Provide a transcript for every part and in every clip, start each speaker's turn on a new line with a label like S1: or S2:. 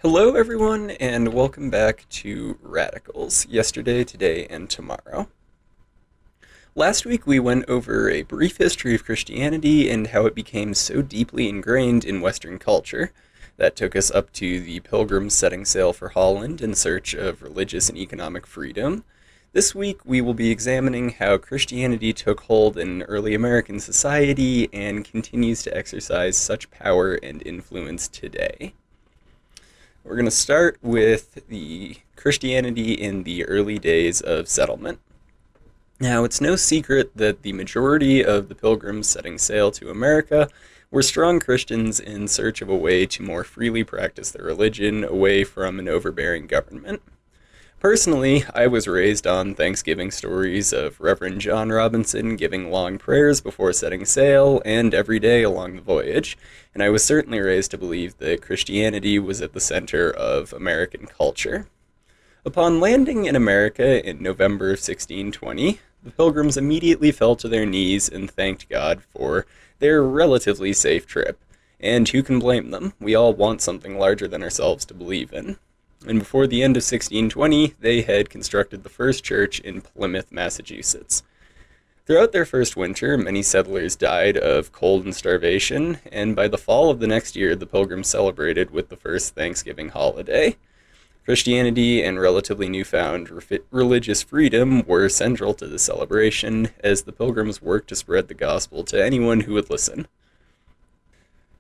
S1: Hello, everyone, and welcome back to Radicals, Yesterday, Today, and Tomorrow. Last week we went over a brief history of Christianity and how it became so deeply ingrained in Western culture. That took us up to the Pilgrims setting sail for Holland in search of religious and economic freedom. This week we will be examining how Christianity took hold in early American society and continues to exercise such power and influence today. We're going to start with the Christianity in the early days of settlement. Now, it's no secret that the majority of the Pilgrims setting sail to America were strong Christians in search of a way to more freely practice their religion away from an overbearing government. Personally, I was raised on Thanksgiving stories of Reverend John Robinson giving long prayers before setting sail and every day along the voyage, and I was certainly raised to believe that Christianity was at the center of American culture. Upon landing in America in November of 1620, the Pilgrims immediately fell to their knees and thanked God for their relatively safe trip. And who can blame them? We all want something larger than ourselves to believe in. And before the end of 1620, they had constructed the first church in Plymouth, Massachusetts. Throughout their first winter, many settlers died of cold and starvation, and by the fall of the next year, the Pilgrims celebrated with the first Thanksgiving holiday. Christianity and relatively newfound religious freedom were central to the celebration, as the Pilgrims worked to spread the gospel to anyone who would listen.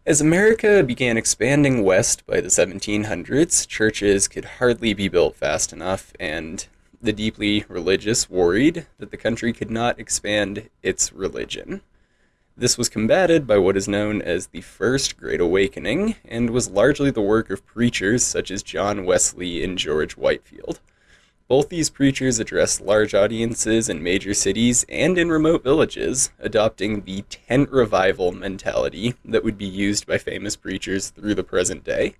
S1: As America began expanding west by the 1700s, churches could hardly be built fast enough, and the deeply religious worried that the country could not expand its religion. This was combated by what is known as the First Great Awakening, and was largely the work of preachers such as John Wesley and George Whitefield. Both these preachers addressed large audiences in major cities and in remote villages, adopting the tent revival mentality that would be used by famous preachers through the present day.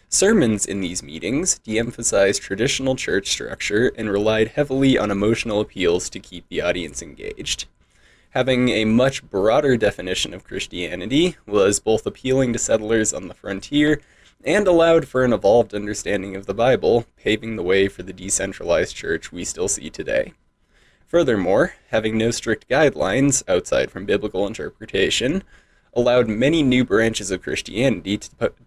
S1: Sermons in these meetings de-emphasized traditional church structure and relied heavily on emotional appeals to keep the audience engaged. Having a much broader definition of Christianity was both appealing to settlers on the frontier and allowed for an evolved understanding of the Bible, paving the way for the decentralized church we still see today. Furthermore, having no strict guidelines outside from biblical interpretation allowed many new branches of Christianity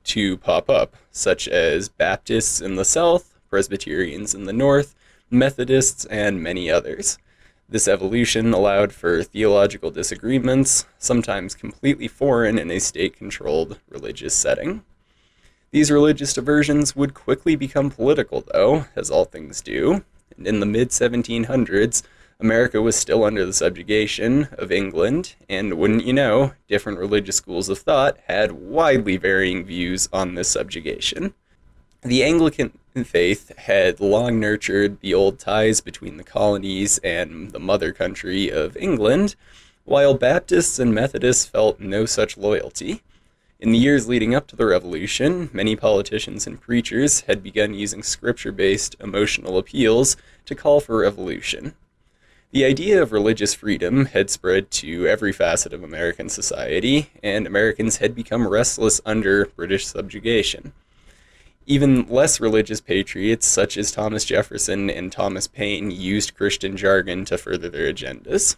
S1: to pop up, such as Baptists in the South, Presbyterians in the North, Methodists, and many others. This evolution allowed for theological disagreements, sometimes completely foreign in a state-controlled religious setting. These religious diversions would quickly become political, though, as all things do, and in the mid-1700s, America was still under the subjugation of England, and wouldn't you know, different religious schools of thought had widely varying views on this subjugation. The Anglican faith had long nurtured the old ties between the colonies and the mother country of England, while Baptists and Methodists felt no such loyalty. In the years leading up to the Revolution, many politicians and preachers had begun using scripture-based emotional appeals to call for revolution. The idea of religious freedom had spread to every facet of American society, and Americans had become restless under British subjugation. Even less religious patriots, such as Thomas Jefferson and Thomas Paine, used Christian jargon to further their agendas.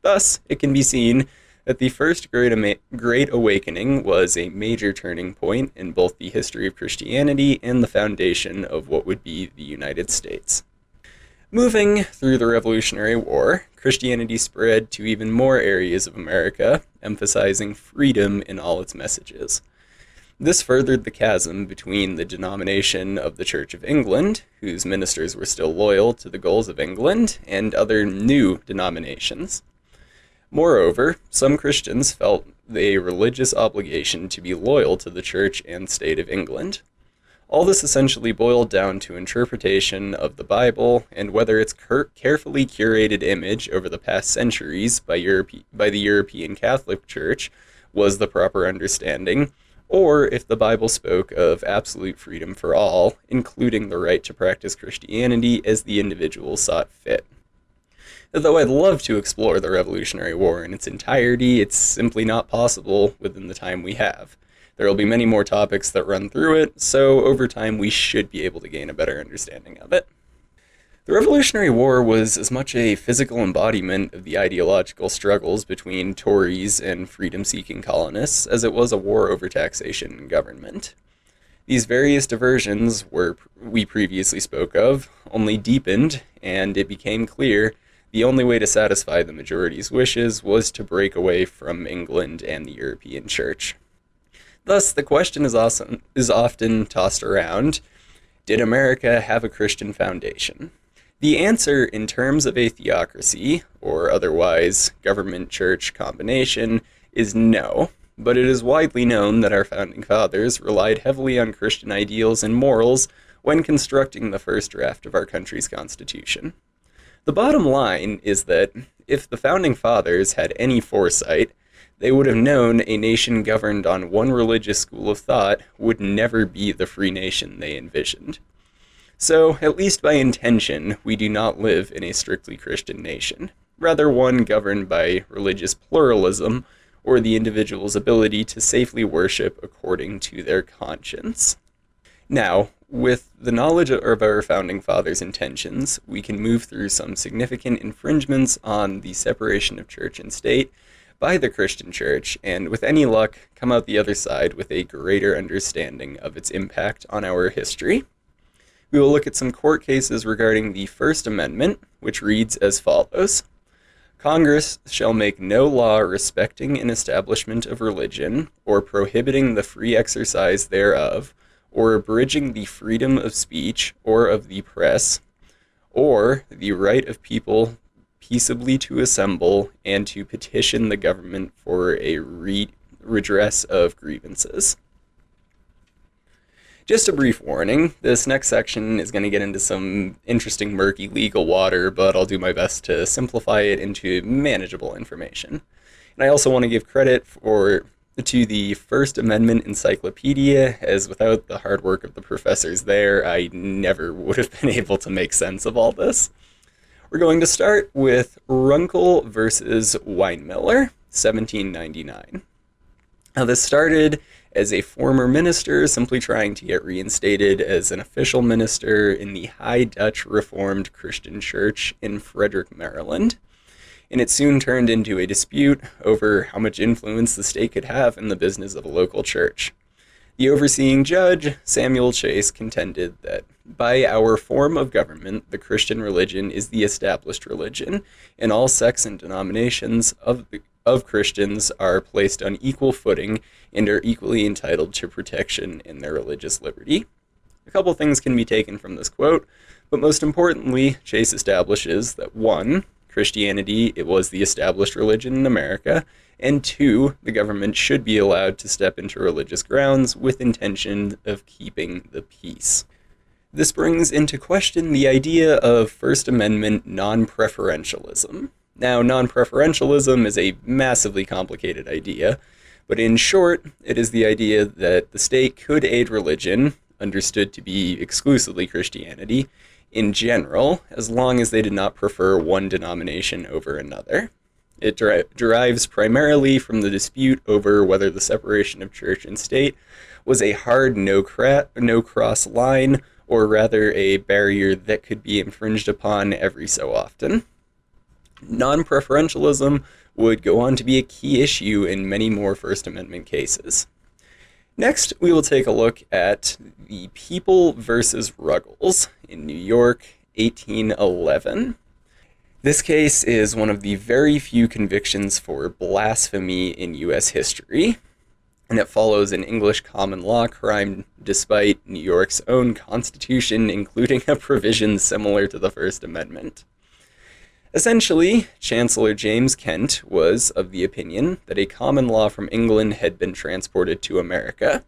S1: Thus, it can be seen that the First Great Awakening was a major turning point in both the history of Christianity and the foundation of what would be the United States. Moving through the Revolutionary War, Christianity spread to even more areas of America, emphasizing freedom in all its messages. This furthered the chasm between the denomination of the Church of England, whose ministers were still loyal to the goals of England, and other new denominations. Moreover, some Christians felt a religious obligation to be loyal to the Church and State of England. All this essentially boiled down to interpretation of the Bible and whether its carefully curated image over the past centuries by the European Catholic Church was the proper understanding, or if the Bible spoke of absolute freedom for all, including the right to practice Christianity as the individual saw fit. Though I'd love to explore the Revolutionary War in its entirety, it's simply not possible within the time we have. There will be many more topics that run through it, so over time we should be able to gain a better understanding of it. The Revolutionary War was as much a physical embodiment of the ideological struggles between Tories and freedom-seeking colonists as it was a war over taxation and government. These various diversions we previously spoke of only deepened, and it became clear the only way to satisfy the majority's wishes was to break away from England and the European Church. Thus, the question is often tossed around, did America have a Christian foundation? The answer in terms of a theocracy, or otherwise government-church combination, is no, but it is widely known that our founding fathers relied heavily on Christian ideals and morals when constructing the first draft of our country's Constitution. The bottom line is that if the founding fathers had any foresight, they would have known a nation governed on one religious school of thought would never be the free nation they envisioned. So, at least by intention, we do not live in a strictly Christian nation, rather one governed by religious pluralism or the individual's ability to safely worship according to their conscience. Now, with the knowledge of our founding fathers' intentions, we can move through some significant infringements on the separation of church and state by the Christian church, and with any luck, come out the other side with a greater understanding of its impact on our history. We will look at some court cases regarding the First Amendment, which reads as follows. Congress shall make no law respecting an establishment of religion, or prohibiting the free exercise thereof, or abridging the freedom of speech, or of the press, or the right of people peaceably to assemble and to petition the government for a redress of grievances. Just a brief warning, this next section is going to get into some interesting murky legal water, but I'll do my best to simplify it into manageable information. And I also want to give credit to the First Amendment Encyclopedia, as without the hard work of the professors there, I never would have been able to make sense of all this. We're going to start with RUNKEL versus WINEMILLER, 1799. Now this started as a former minister simply trying to get reinstated as an official minister in the High Dutch Reformed Christian Church in Frederick, Maryland. And it soon turned into a dispute over how much influence the state could have in the business of a local church. The overseeing judge, Samuel Chase, contended that by our form of government, the Christian religion is the established religion, and all sects and denominations of Christians are placed on equal footing and are equally entitled to protection in their religious liberty. A couple things can be taken from this quote, but most importantly, Chase establishes that 1, Christianity, it was the established religion in America, and 2, the government should be allowed to step into religious grounds with intention of keeping the peace. This brings into question the idea of First Amendment non-preferentialism. Now, non-preferentialism is a massively complicated idea, but in short, it is the idea that the state could aid religion, understood to be exclusively Christianity, in general, as long as they did not prefer one denomination over another. It derives primarily from the dispute over whether the separation of church and state was a hard no-cross line, or rather a barrier that could be infringed upon every so often. Non-preferentialism would go on to be a key issue in many more First Amendment cases. Next, we will take a look at the People versus Ruggles in New York, 1811. This case is one of the very few convictions for blasphemy in U.S. history, and it follows an English common law crime despite New York's own constitution, including a provision similar to the First Amendment. Essentially, Chancellor James Kent was of the opinion that a common law from England had been transported to America,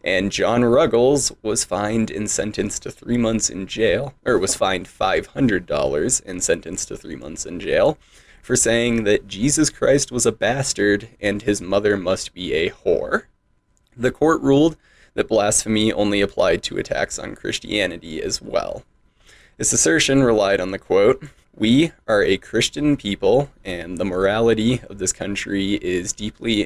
S1: and John Ruggles was fined and sentenced to 3 months in jail, or was fined $500 and sentenced to 3 months in jail, for saying that Jesus Christ was a bastard and his mother must be a whore. The court ruled that blasphemy only applied to attacks on Christianity as well. This assertion relied on the quote, "We are a Christian people, and the morality of this country is deeply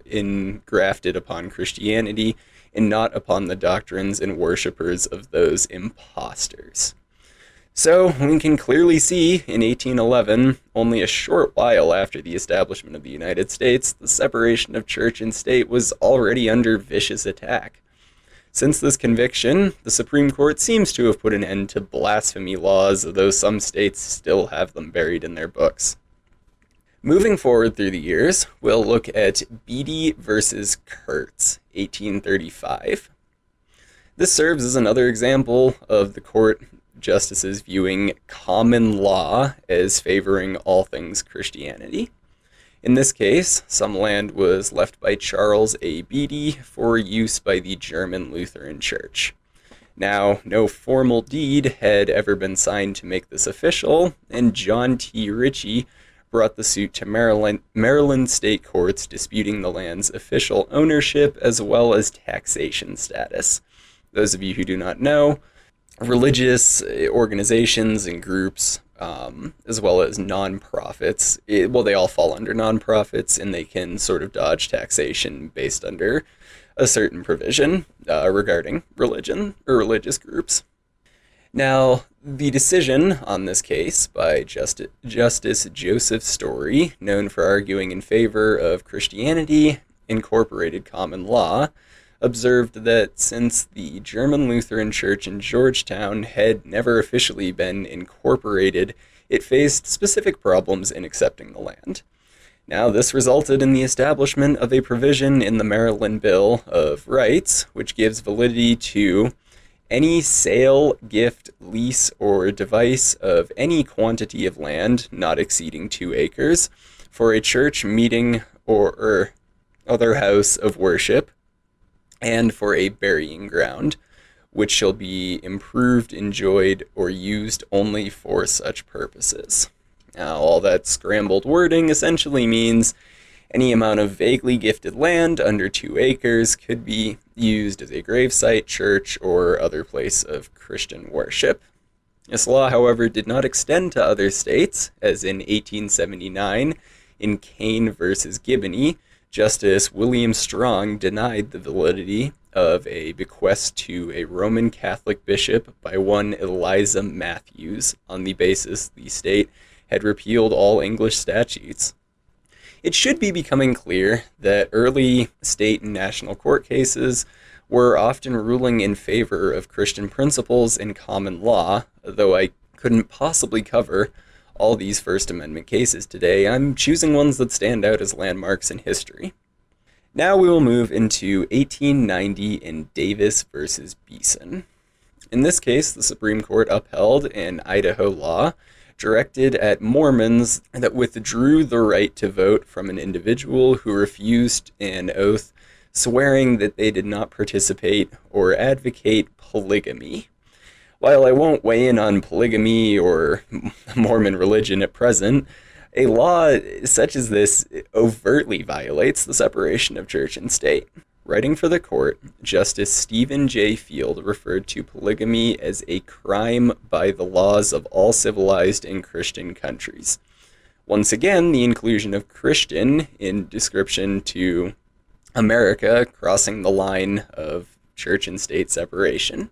S1: engrafted upon Christianity and not upon the doctrines and worshippers of those impostors. So we can clearly see in 1811, only a short while after the establishment of the United States, the separation of church and state was already under vicious attack. Since this conviction, the Supreme Court seems to have put an end to blasphemy laws, though some states still have them buried in their books. Moving forward through the years, we'll look at BEATTY versus KURTZ, 1835. This serves as another example of the court justices viewing common law as favoring all things Christianity. In this case, some land was left by Charles A. Beatty for use by the German Lutheran Church. Now, no formal deed had ever been signed to make this official, and John T. Ritchie brought the suit to Maryland state courts, disputing the land's official ownership as well as taxation status. Those of you who do not know, religious organizations and groups, as well as nonprofits, they all fall under nonprofits, and they can sort of dodge taxation based under a certain provision regarding religion or religious groups. Now, the decision on this case by Justice Joseph Story, known for arguing in favor of Christianity incorporated common law, observed that since the German Lutheran Church in Georgetown had never officially been incorporated, it faced specific problems in accepting the land. Now, this resulted in the establishment of a provision in the Maryland Bill of Rights, which gives validity to any sale, gift, lease, or device of any quantity of land not exceeding 2 acres for a church, meeting, or other house of worship, and for a burying ground, which shall be improved, enjoyed, or used only for such purposes. Now, all that scrambled wording essentially means any amount of vaguely gifted land under 2 acres could be used as a gravesite, church, or other place of Christian worship. This law, however, did not extend to other states, as in 1879 in Kane versus Gibney, Justice William Strong denied the validity of a bequest to a Roman Catholic bishop by one Eliza Matthews on the basis the state had repealed all English statutes. It should be becoming clear that early state and national court cases were often ruling in favor of Christian principles and common law, though I couldn't possibly cover all these First Amendment cases today. I'm choosing ones that stand out as landmarks in history. Now we will move into 1890 in Davis versus Beeson. In this case, the Supreme Court upheld an Idaho law directed at Mormons that withdrew the right to vote from an individual who refused an oath swearing that they did not participate or advocate polygamy. While I won't weigh in on polygamy or Mormon religion at present, a law such as this overtly violates the separation of church and state. Writing for the court, Justice Stephen J. Field referred to polygamy as a crime by the laws of all civilized and Christian countries. Once again, the inclusion of Christian in description to America crossing the line of church and state separation.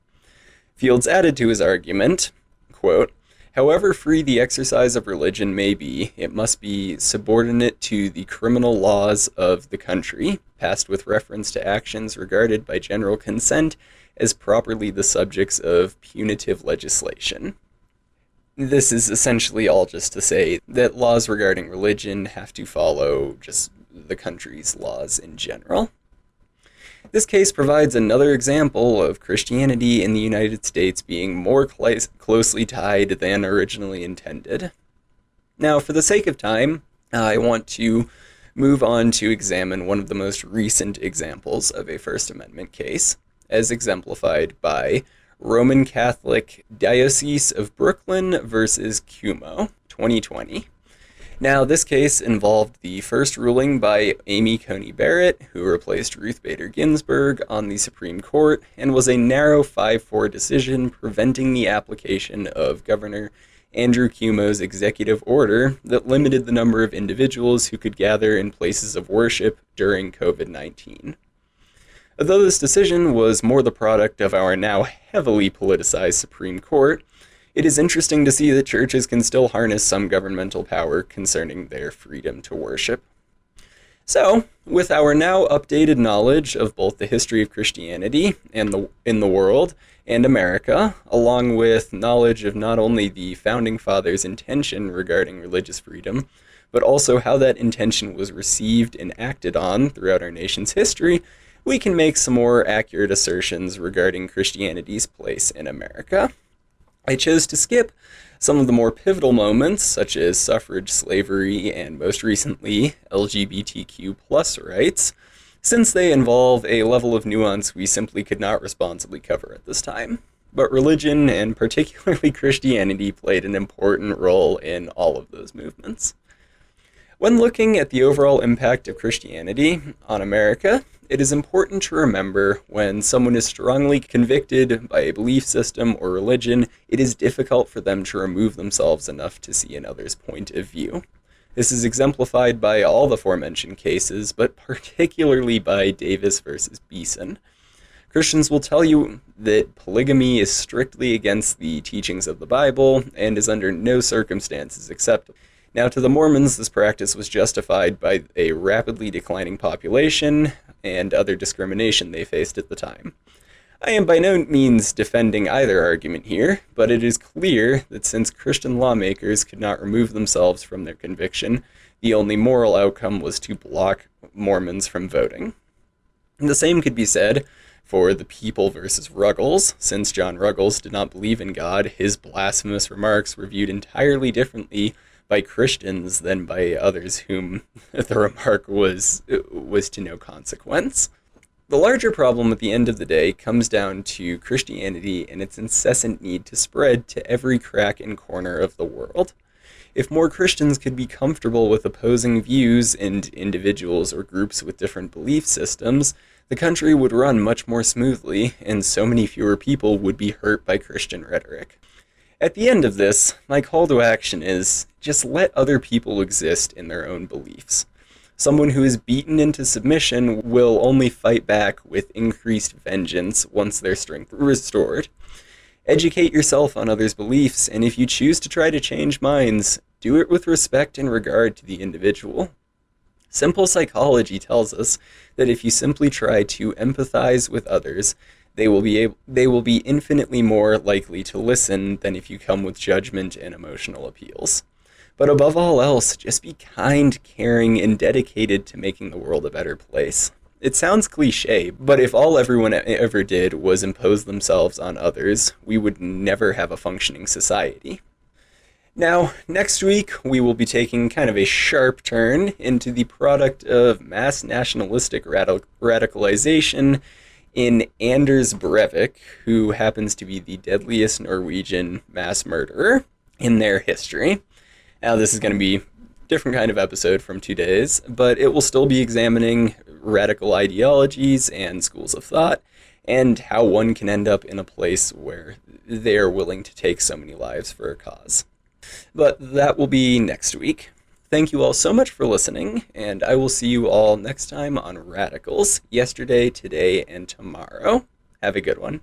S1: Fields added to his argument, quote, "However free the exercise of religion may be, it must be subordinate to the criminal laws of the country, passed with reference to actions regarded by general consent as properly the subjects of punitive legislation." This is essentially all just to say that laws regarding religion have to follow just the country's laws in general. This case provides another example of Christianity in the United States being more closely tied than originally intended. Now, for the sake of time, I want to move on to examine one of the most recent examples of a First Amendment case, as exemplified by Roman Catholic Diocese of Brooklyn versus CUOMO, 2020. Now, this case involved the first ruling by Amy Coney Barrett, who replaced Ruth Bader Ginsburg on the Supreme Court, and was a narrow 5-4 decision preventing the application of Governor Andrew Cuomo's executive order that limited the number of individuals who could gather in places of worship during COVID-19. Although this decision was more the product of our now heavily politicized Supreme Court, it is interesting to see that churches can still harness some governmental power concerning their freedom to worship. So, with our now updated knowledge of both the history of Christianity and in the world and America, along with knowledge of not only the Founding Fathers' intention regarding religious freedom, but also how that intention was received and acted on throughout our nation's history, we can make some more accurate assertions regarding Christianity's place in America. I chose to skip some of the more pivotal moments, such as suffrage, slavery, and most recently, LGBTQ+ rights, since they involve a level of nuance we simply could not responsibly cover at this time. But religion, and particularly Christianity, played an important role in all of those movements. When looking at the overall impact of Christianity on America, it is important to remember when someone is strongly convicted by a belief system or religion, it is difficult for them to remove themselves enough to see another's point of view. This is exemplified by all the aforementioned cases, but particularly by Davis versus Beeson. Christians will tell you that polygamy is strictly against the teachings of the Bible and is under no circumstances acceptable. Now, to the Mormons, this practice was justified by a rapidly declining population and other discrimination they faced at the time. I am by no means defending either argument here, but it is clear that since Christian lawmakers could not remove themselves from their conviction, the only moral outcome was to block Mormons from voting. And the same could be said for the People versus Ruggles. Since John Ruggles did not believe in God, his blasphemous remarks were viewed entirely differently by Christians than by others whom the remark was to no consequence. The larger problem at the end of the day comes down to Christianity and its incessant need to spread to every crack and corner of the world. If more Christians could be comfortable with opposing views and individuals or groups with different belief systems, the country would run much more smoothly, and so many fewer people would be hurt by Christian rhetoric. At the end of this, my call to action is, just let other people exist in their own beliefs. Someone who is beaten into submission will only fight back with increased vengeance once their strength is restored. Educate yourself on others' beliefs, and if you choose to try to change minds, do it with respect and regard to the individual. Simple psychology tells us that if you simply try to empathize with others, they will be infinitely more likely to listen than if you come with judgment and emotional appeals. But above all else, just be kind, caring, and dedicated to making the world a better place. It sounds cliche, but if all everyone ever did was impose themselves on others, we would never have a functioning society. Now, next week, we will be taking kind of a sharp turn into the product of mass nationalistic radicalization in Anders Breivik, who happens to be the deadliest Norwegian mass murderer in their history. Now, this is going to be a different kind of episode from 2 days, but it will still be examining radical ideologies and schools of thought, and how one can end up in a place where they are willing to take so many lives for a cause. But that will be next week. Thank you all so much for listening, and I will see you all next time on Radicals, yesterday, today, and tomorrow. Have a good one.